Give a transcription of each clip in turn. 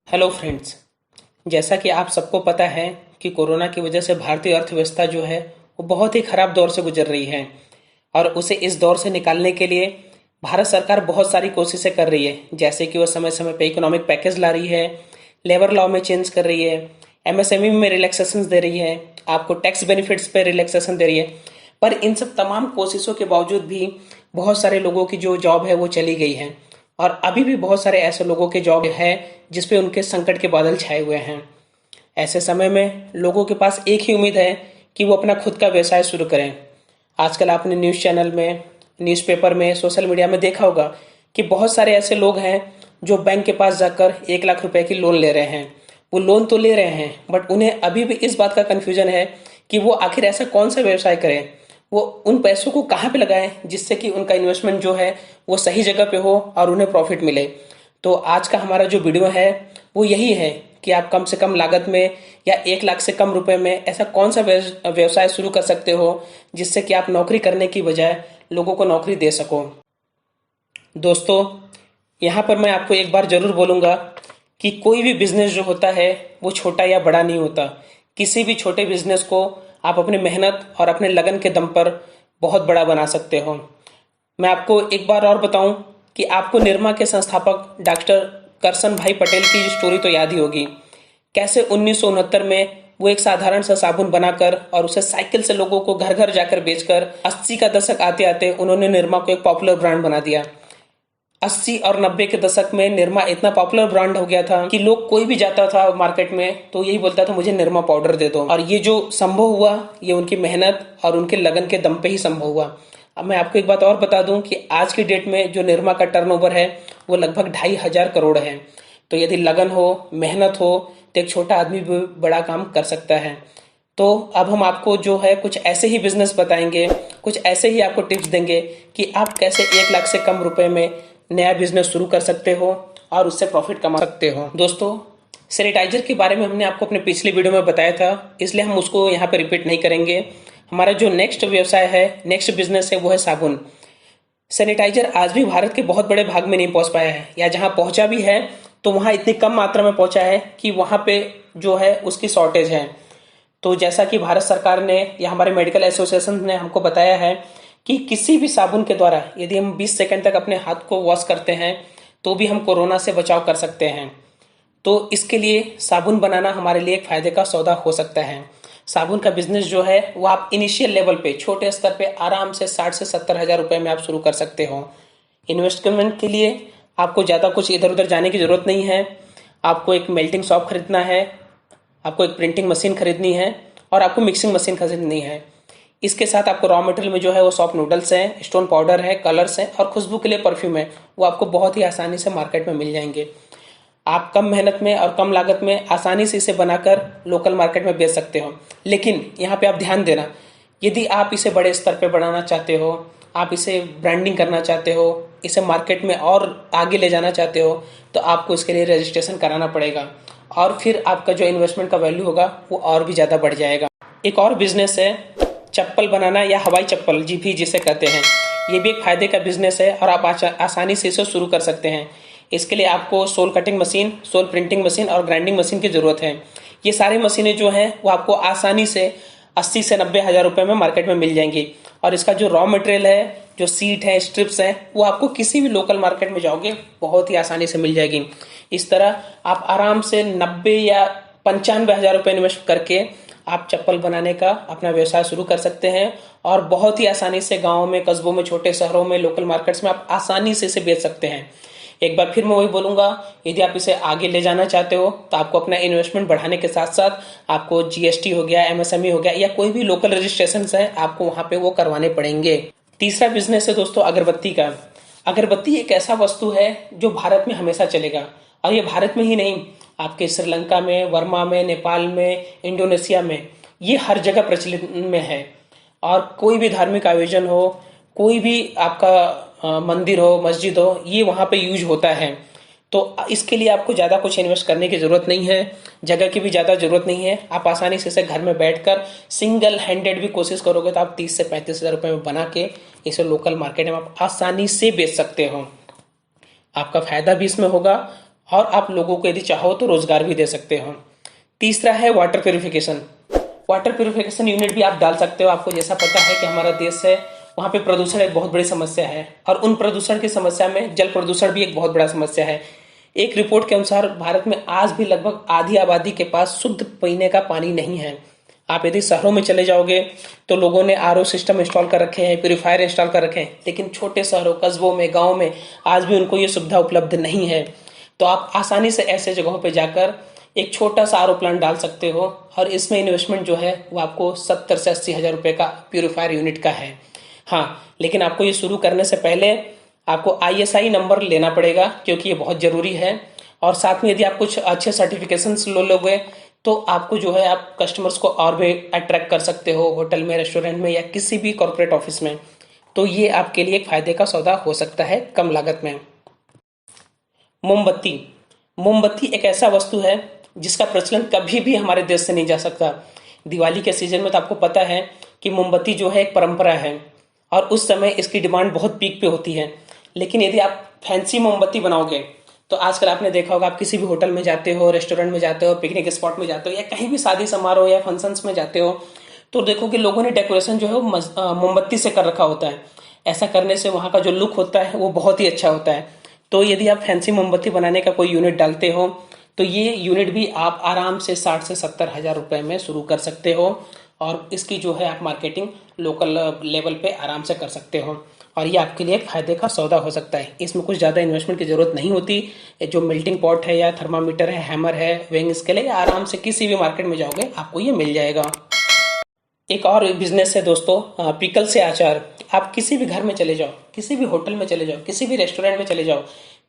Hello friends. जैसा कि आप सबको पता है कि कोरोना की वजह से भारतीय अर्थव्यवस्था जो है वो बहुत ही खराब दौर से गुजर रही है और उसे इस दौर से निकालने के लिए भारत सरकार बहुत सारी कोशिशें कर रही है। जैसे कि वो समय समय पे इकोनॉमिक पैकेज ला रही है, लेबर लॉ में चेंज कर रही है, एमएसएमई में रिलैक्सेशन दे रही है, आपको टैक्स बेनिफिट्स पे रिलैक्सेशन दे रही है। पर इन सब तमाम कोशिशों के बावजूद भी बहुत सारे लोगों की जो जॉब है वो चली गई है और अभी भी बहुत सारे ऐसे लोगों के जॉब है जिसपे उनके संकट के बादल छाए हुए हैं। ऐसे समय में लोगों के पास एक ही उम्मीद है कि वो अपना खुद का व्यवसाय शुरू करें। आजकल आपने न्यूज़ चैनल में, न्यूज़पेपर में, सोशल मीडिया में देखा होगा कि बहुत सारे ऐसे लोग हैं जो बैंक के पास जाकर 1 लाख रुपए की लोन ले रहे हैं। वो लोन तो ले रहे हैं बट उन्हें अभी भी इस बात का कंफ्यूजन है कि वो आखिर ऐसा कौन सा व्यवसाय करें, वो उन पैसों को कहाँ पे लगाएं जिससे कि उनका इन्वेस्टमेंट जो है वो सही जगह पे हो और उन्हें प्रॉफिट मिले। तो आज का हमारा जो वीडियो है वो यही है कि आप कम से कम लागत में या 1 लाख से कम रुपए में ऐसा कौन सा व्यवसाय शुरू कर सकते हो जिससे कि आप नौकरी करने की बजाय लोगों को नौकरी दे सको। दोस्तों, यहाँ पर मैं आपको एक बार जरूर बोलूंगा कि कोई भी बिजनेस जो होता है वो छोटा या बड़ा नहीं होता। किसी भी छोटे बिजनेस को आप अपनी मेहनत और अपने लगन के दम पर बहुत बड़ा बना सकते हो। मैं आपको एक बार और बताऊं कि आपको निरमा के संस्थापक डॉक्टर करसन भाई पटेल की स्टोरी तो याद ही होगी। कैसे 1969 में वो एक साधारण सा साबुन बनाकर और उसे साइकिल से लोगों को घर घर जाकर बेचकर 80 का दशक आते आते उन्होंने निरमा को एक पॉपुलर ब्रांड बना दिया। 80 और 90 के दशक में निरमा इतना पॉपुलर ब्रांड हो गया था कि लोग, कोई भी जाता था मार्केट में तो यही बोलता था मुझे निरमा पाउडर दे दो। और ये जो संभव हुआ ये उनकी मेहनत और उनके लगन के दम पे ही संभव हुआ। अब मैं आपको एक बात और बता दूं कि आज की डेट में जो निरमा का टर्नओवर है वो लगभग 2,500 करोड़ है। तो यदि लगन हो, मेहनत हो तो एक छोटा आदमी भी बड़ा काम कर सकता है। तो अब हम आपको जो है कुछ ऐसे ही बिजनेस बताएंगे, कुछ ऐसे ही आपको टिप्स देंगे कि आप कैसे 1 लाख से कम रुपए में नया बिजनेस शुरू कर सकते हो और उससे प्रॉफिट कमा सकते हो। दोस्तों, सैनिटाइजर के बारे में हमने आपको अपने पिछले वीडियो में बताया था, इसलिए हम उसको यहाँ पे रिपीट नहीं करेंगे। हमारा जो नेक्स्ट व्यवसाय है, नेक्स्ट बिजनेस है वो है साबुन। सैनिटाइजर आज भी भारत के बहुत बड़े भाग में नहीं पहुंच पाया है, या जहां पहुंचा भी है तो वहां इतनी कम मात्रा में पहुंचा है कि वहां पे जो है उसकी शॉर्टेज है। तो जैसा कि भारत सरकार ने या हमारे मेडिकल एसोसिएशन ने हमको बताया है कि किसी भी साबुन के द्वारा यदि हम 20 सेकंड तक अपने हाथ को वॉश करते हैं तो भी हम कोरोना से बचाव कर सकते हैं। तो इसके लिए साबुन बनाना हमारे लिए एक फायदे का सौदा हो सकता है। साबुन का बिजनेस जो है वो आप इनिशियल लेवल पे, छोटे स्तर पे आराम से 60 से 70 हजार रुपए में आप शुरू कर सकते हो। इन्वेस्टमेंट के लिए आपको ज़्यादा कुछ इधर उधर जाने की जरूरत नहीं है। आपको एक मेल्टिंग शॉप खरीदना है, आपको एक प्रिंटिंग मशीन खरीदनी है और आपको मिक्सिंग मशीन खरीदनी है। इसके साथ आपको रॉ मटेरियल में जो है वो सॉफ्ट नूडल्स हैं, स्टोन पाउडर है, कलर्स हैं और खुशबू के लिए परफ्यूम है, वो आपको बहुत ही आसानी से मार्केट में मिल जाएंगे। आप कम मेहनत में और कम लागत में आसानी से इसे बनाकर लोकल मार्केट में बेच सकते हो। लेकिन यहाँ पे आप ध्यान देना, यदि आप इसे बड़े स्तर पे बढ़ाना चाहते हो, आप इसे ब्रांडिंग करना चाहते हो, इसे मार्केट में और आगे ले जाना चाहते हो, तो आपको इसके लिए रजिस्ट्रेशन कराना पड़ेगा और फिर आपका जो इन्वेस्टमेंट का वैल्यू होगा वो और भी ज़्यादा बढ़ जाएगा। एक और बिजनेस है चप्पल बनाना या हवाई चप्पल जीपी जिसे कहते हैं। ये भी एक फायदे का बिजनेस है और आप आसानी से इसे शुरू कर सकते हैं। इसके लिए आपको sole cutting machine, sole printing machine और ग्राइंडिंग मशीन की जरूरत है। ये सारी मशीनें जो हैं वो आपको आसानी से 80 से 90 हजार रुपए में मार्केट में मिल जाएंगी। और इसका जो रॉ मटेरियल है, जो सीट है, स्ट्रिप्स है, वो आपको किसी भी लोकल मार्केट में जाओगे बहुत ही आसानी से मिल जाएगी। इस तरह आप आराम से 90 या 95 हजार रुपए इन्वेस्ट करके आप चप्पल बनाने का अपना व्यवसाय शुरू कर सकते हैं और बहुत ही आसानी से गाँव में, कस्बों में, छोटे शहरों में, लोकल मार्केट्स में आप आसानी से इसे बेच सकते हैं। एक बार फिर मैं वही बोलूंगा, यदि आप इसे आगे ले जाना चाहते हो तो आपको अपना इन्वेस्टमेंट बढ़ाने के साथ साथ आपको जीएसटी हो गया, एमएसएमई हो गया या कोई भी लोकल रजिस्ट्रेशन है आपको वहां पे वो करवाने पड़ेंगे। तीसरा बिजनेस है दोस्तों अगरबत्ती का। अगरबत्ती एक ऐसा वस्तु है जो भारत में हमेशा चलेगा और ये भारत में ही नहीं, आपके श्रीलंका में, वर्मा में, नेपाल में, इंडोनेशिया में, ये हर जगह प्रचलित में है। और कोई भी धार्मिक आयोजन हो, कोई भी आपका मंदिर हो, मस्जिद हो, ये वहां पे यूज होता है। तो इसके लिए आपको ज्यादा कुछ इन्वेस्ट करने की जरूरत नहीं है, जगह की भी ज्यादा जरूरत नहीं है। आप आसानी से इसे घर में बैठकर सिंगल हैंडेड भी कोशिश करोगे तो आप 30 से 35 हजार रुपए में बना के इसे लोकल मार्केट में आप आसानी से बेच सकते हो। आपका फायदा भी इसमें होगा और आप लोगों को यदि चाहो तो रोजगार भी दे सकते हो। तीसरा है water purification. Water purification unit भी आप डाल सकते हो। आपको जैसा पता है कि हमारा देश है, वहाँ पे प्रदूषण एक बहुत बड़ी समस्या है, और उन प्रदूषण की समस्या में जल प्रदूषण भी एक बहुत बड़ा समस्या है। एक रिपोर्ट के अनुसार भारत में आज भी लगभग आधी आबादी के पास शुद्ध पीने का पानी नहीं है। आप यदि शहरों में चले जाओगे तो लोगों ने आरओ सिस्टम इंस्टॉल कर रखे हैं, प्यूरीफायर इंस्टॉल कर रखे हैं, लेकिन छोटे शहरों, कस्बों में, गाँव में आज भी उनको ये सुविधा उपलब्ध नहीं है। तो आप आसानी से ऐसे जगहों पर जाकर एक छोटा सा आरओ प्लांट डाल सकते हो, और इसमें इन्वेस्टमेंट जो है वो आपको 70 से 80 हजार रुपए का प्यूरीफायर यूनिट का है। हाँ, लेकिन आपको ये शुरू करने से पहले आपको आईएसआई नंबर लेना पड़ेगा, क्योंकि ये बहुत जरूरी है। और साथ में यदि आप कुछ अच्छे सर्टिफिकेशंस लो लोगे तो आपको जो है आप कस्टमर्स को और भी अट्रैक्ट कर सकते हो, होटल में, रेस्टोरेंट में, या किसी भी कॉर्पोरेट ऑफिस में। तो ये आपके लिए एक फायदे का सौदा हो सकता है कम लागत में। मोमबत्ती। मोमबत्ती एक ऐसा वस्तु है जिसका प्रचलन कभी भी हमारे देश से नहीं जा सकता। दिवाली के सीजन में तो आपको पता है कि मोमबत्ती जो है एक परंपरा है, और उस समय इसकी डिमांड बहुत पीक पे होती है। लेकिन यदि आप फैंसी मोमबत्ती बनाओगे तो आजकल आपने देखा होगा, आप किसी भी होटल में जाते हो, रेस्टोरेंट में जाते हो, पिकनिक स्पॉट में जाते हो, या कहीं भी शादी समारोह या फंक्शंस में जाते हो, तो देखो कि लोगों ने डेकोरेशन जो है वो मोमबत्ती से कर रखा होता है। ऐसा करने से वहाँ का जो लुक होता है वो बहुत ही अच्छा होता है। तो यदि आप फैंसी मोमबत्ती बनाने का कोई यूनिट डालते हो तो ये यूनिट भी आप आराम से 60 से 70 हजार रुपए में शुरू कर सकते हो, और इसकी जो है आप मार्केटिंग लोकल लेवल पे आराम से कर सकते हो, और ये आपके लिए एक फायदे का सौदा हो सकता है। इसमें कुछ ज़्यादा इन्वेस्टमेंट की जरूरत नहीं होती। जो मेल्टिंग पॉट है, या थर्मामीटर है, हैमर है, वेइंग स्केल है, आराम से किसी भी मार्केट में जाओगे आपको ये मिल जाएगा। एक और बिजनेस है दोस्तों, पिकल से अचार। आप किसी भी घर में चले जाओ, किसी भी होटल में चले जाओ, किसी भी रेस्टोरेंट में चले जाओ,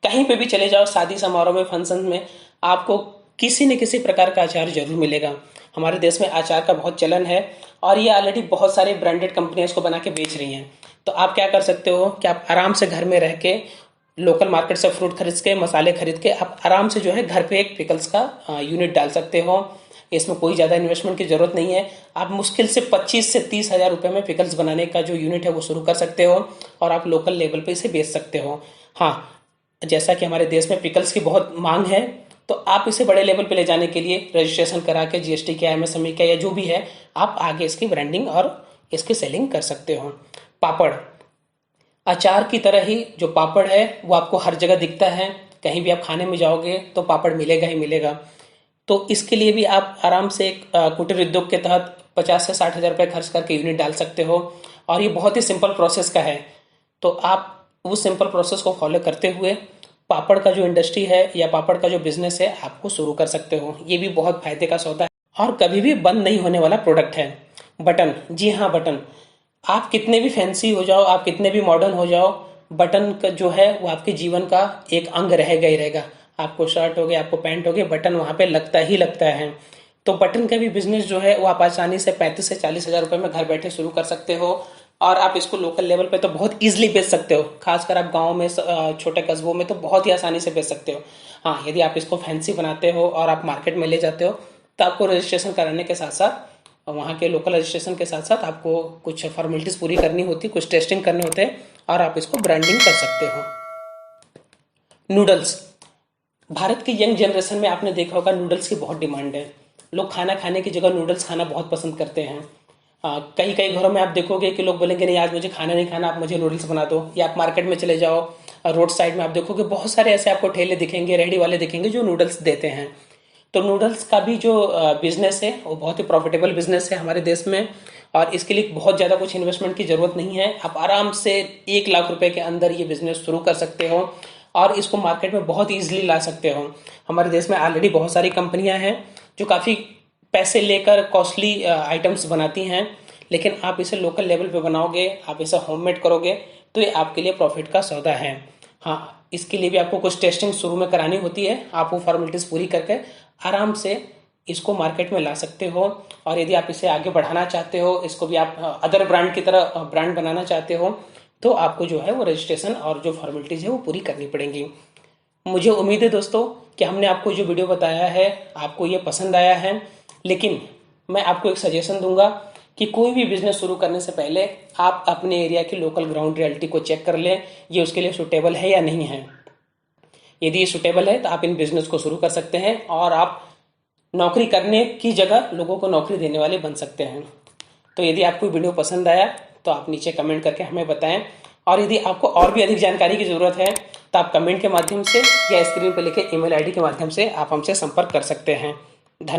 कहीं पे भी चले जाओ, शादी समारोह में, फंक्शन में, आपको किसी न किसी प्रकार का अचार जरूर मिलेगा। हमारे देश में अचार का बहुत चलन है, और ये ऑलरेडी बहुत सारे ब्रांडेड कंपनियां इसको बना के बेच रही हैं। तो आप क्या कर सकते हो कि आप आराम से घर में रह के लोकल मार्केट से फ्रूट खरीद के, मसाले खरीद के, आप आराम से जो है घर पे एक पिकल्स का यूनिट डाल सकते हो। इसमें कोई ज़्यादा इन्वेस्टमेंट की जरूरत नहीं है। आप मुश्किल से 25 से 30 हजार रुपए में पिकल्स बनाने का जो यूनिट है वो शुरू कर सकते हो, और आप लोकल लेवल पे इसे बेच सकते हो। हाँ, जैसा कि हमारे देश में पिकल्स की बहुत मांग है, तो आप इसे बड़े लेवल पे ले जाने के लिए रजिस्ट्रेशन करा के, जीएसटी का, एमएसएमई का, या जो भी है, आप आगे इसकी ब्रांडिंग और इसकी सेलिंग कर सकते हो। पापड़। अचार की तरह ही जो पापड़ है वो आपको हर जगह दिखता है। कहीं भी आप खाने में जाओगे तो पापड़ मिलेगा ही मिलेगा। तो इसके लिए भी आप आराम से एक कुटीर उद्योग के तहत 50 से 60 हजार रुपये खर्च करके यूनिट डाल सकते हो, और ये बहुत ही सिंपल प्रोसेस का है। तो आप उस सिंपल प्रोसेस को फॉलो करते हुए पापड़ का जो इंडस्ट्री है या पापड़ का जो बिजनेस है आपको शुरू कर सकते हो। ये भी बहुत फायदे का सौदा है और कभी भी बंद नहीं होने वाला प्रोडक्ट है। बटन। जी हाँ, बटन। आप कितने भी फैंसी हो जाओ, आप कितने भी मॉडर्न हो जाओ, बटन का जो है वो आपके जीवन का एक अंग रहेगा ही रहेगा। आपको शर्ट हो गया, आपको पैंट हो गया, बटन वहां पे लगता ही लगता है। तो बटन का भी बिजनेस जो है वो आप आसानी से 35 से 40 हजार रुपए में घर बैठे शुरू कर सकते हो, और आप इसको लोकल लेवल पे तो बहुत इजीली बेच सकते हो। खासकर आप गांव में, छोटे कस्बों में तो बहुत ही आसानी से बेच सकते हो। हाँ, यदि आप इसको फैंसी बनाते हो और आप मार्केट में ले जाते हो तो आपको रजिस्ट्रेशन कराने के साथ साथ, वहाँ के लोकल रजिस्ट्रेशन के साथ साथ आपको कुछ फॉर्मेलिटीज पूरी करनी होती, कुछ टेस्टिंग करने होते हैं, और आप इसको ब्रांडिंग कर सकते हो। नूडल्स। भारत की यंग जनरेशन में आपने देखा होगा नूडल्स की बहुत डिमांड है। लोग खाना खाने की जगह नूडल्स खाना बहुत पसंद करते हैं। कई कई घरों में आप देखोगे कि लोग बोलेंगे नहीं, आज मुझे खाना नहीं खाना, आप मुझे नूडल्स बना दो। या आप मार्केट में चले जाओ, रोड साइड में आप देखोगे बहुत सारे ऐसे आपको ठेले दिखेंगे, रेहड़ी वाले दिखेंगे जो नूडल्स देते हैं। तो नूडल्स का भी जो बिजनेस है वो बहुत ही प्रॉफिटेबल बिजनेस है हमारे देश में, और इसके लिए बहुत ज़्यादा कुछ इन्वेस्टमेंट की जरूरत नहीं है। आप आराम से 1 लाख रुपए के अंदर ये बिजनेस शुरू कर सकते हो, और इसको मार्केट में बहुत ईजिली ला सकते हो। हमारे देश में ऑलरेडी बहुत सारी कंपनियां हैं जो काफ़ी पैसे लेकर कॉस्टली आइटम्स बनाती हैं, लेकिन आप इसे लोकल लेवल पे बनाओगे, आप इसे होममेड करोगे तो ये आपके लिए प्रॉफिट का सौदा है। हाँ, इसके लिए भी आपको कुछ टेस्टिंग शुरू में करानी होती है। आप वो फॉर्मेलिटीज पूरी करके आराम से इसको मार्केट में ला सकते हो, और यदि आप इसे आगे बढ़ाना चाहते हो, इसको भी आप अदर ब्रांड की तरह ब्रांड बनाना चाहते हो, तो आपको जो है वो रजिस्ट्रेशन और जो फॉर्मेलिटीज है वो पूरी करनी पड़ेंगी। मुझे उम्मीद है दोस्तों कि हमने आपको जो वीडियो बताया है आपको ये पसंद आया है, लेकिन मैं आपको एक सजेशन दूंगा कि कोई भी बिजनेस शुरू करने से पहले आप अपने एरिया की लोकल ग्राउंड रियलिटी को चेक कर लें, ये उसके लिए सुटेबल है या नहीं है। यदि ये सुटेबल है तो आप इन बिजनेस को शुरू कर सकते हैं और आप नौकरी करने की जगह लोगों को नौकरी देने वाले बन सकते हैं। तो यदि आपको वीडियो पसंद आया तो आप नीचे कमेंट करके हमें बताएं, और यदि आपको और भी अधिक जानकारी की ज़रूरत है तो आप कमेंट के माध्यम से या स्क्रीन पर लिखे ईमेल आईडी के माध्यम से आप हमसे संपर्क कर सकते हैं। धन्यवाद।